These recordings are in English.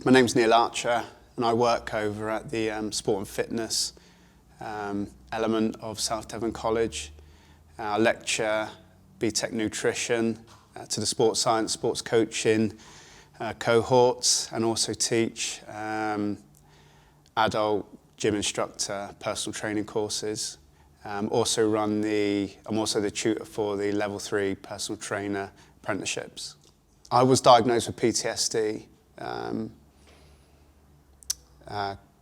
My name's Neil Archer, and I work over at the sport and fitness element of South Devon College. I lecture BTEC nutrition to the sports science, sports coaching cohorts, and also teach adult gym instructor personal training courses. I'm also the tutor for the level 3 personal trainer apprenticeships. I was diagnosed with PTSD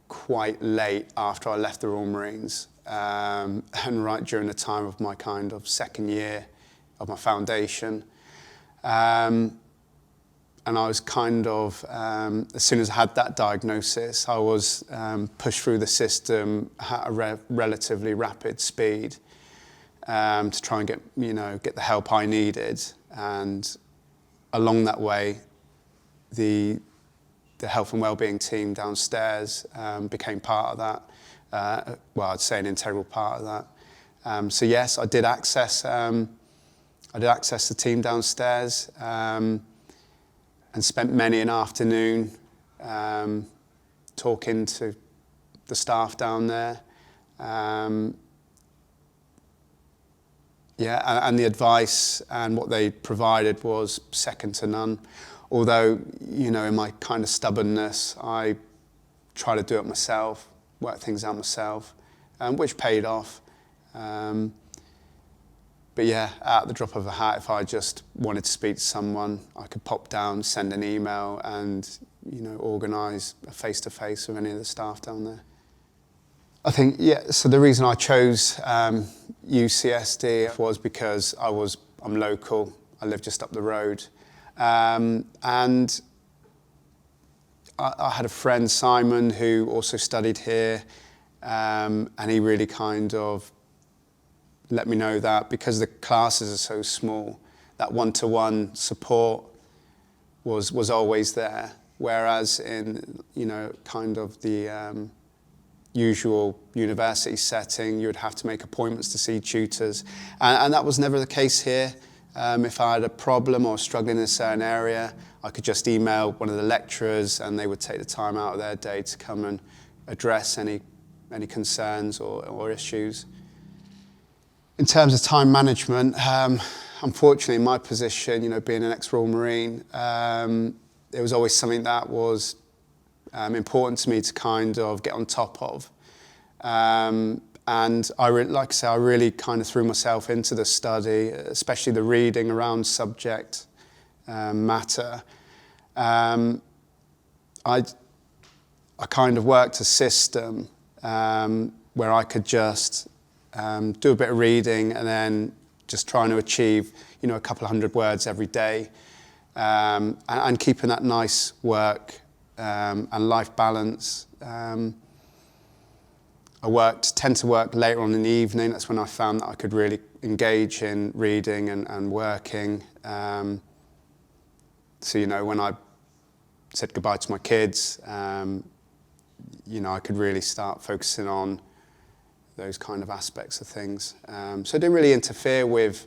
quite late after I left the Royal Marines, and right during the time of my kind of second year of my foundation. And I was kind of, as soon as I had that diagnosis, I was pushed through the system at a relatively rapid speed to try and get the help I needed. And along that way, the health and wellbeing team downstairs became part of that. Well, I'd say an integral part of that. So yes, I did access the team downstairs and spent many an afternoon talking to the staff down there. And the advice and what they provided was second to none. Although, in my kind of stubbornness, I tried to do it myself, work things out myself, which paid off. But yeah, at the drop of a hat, if I just wanted to speak to someone, I could pop down, send an email, and organise a face-to-face with any of the staff down there. I think, so the reason I chose UCSD was because I'm local, I live just up the road. And I had a friend, Simon, who also studied here, and he really kind of let me know that because the classes are so small, that one-to-one support was always there. Whereas in, kind of the usual university setting, you would have to make appointments to see tutors. And that was never the case here. If I had a problem or struggling in a certain area, I could just email one of the lecturers and they would take the time out of their day to come and address any concerns or issues. In terms of time management, unfortunately in my position, being an ex-Royal Marine, it was always something that was important to me to kind of get on top of. And I really kind of threw myself into the study, especially the reading around subject matter. I kind of worked a system where I could just do a bit of reading and then just trying to achieve, a couple of hundred words every day, and keeping that nice work and life balance. I tend to work later on in the evening. That's when I found that I could really engage in reading and working. So, when I said goodbye to my kids, I could really start focusing on those kind of aspects of things. So it didn't really interfere with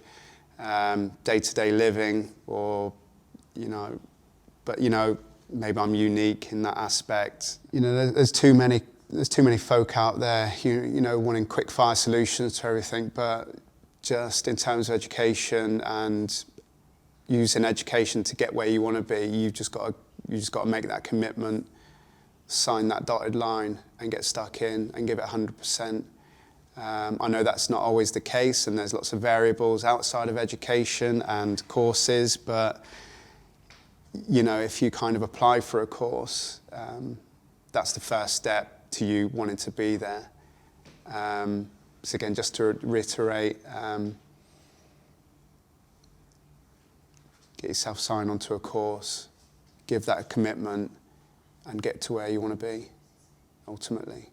day-to-day living or, but, maybe I'm unique in that aspect. There's too many folk out there, wanting quick fire solutions to everything, but just in terms of education and using education to get where you want to be, you've just got to make that commitment, sign that dotted line and get stuck in and give it 100%. I know that's not always the case and there's lots of variables outside of education and courses, but if you kind of apply for a course, that's the first step to you wanting to be there. So again, just to reiterate, get yourself signed onto a course, give that a commitment and get to where you want to be, ultimately.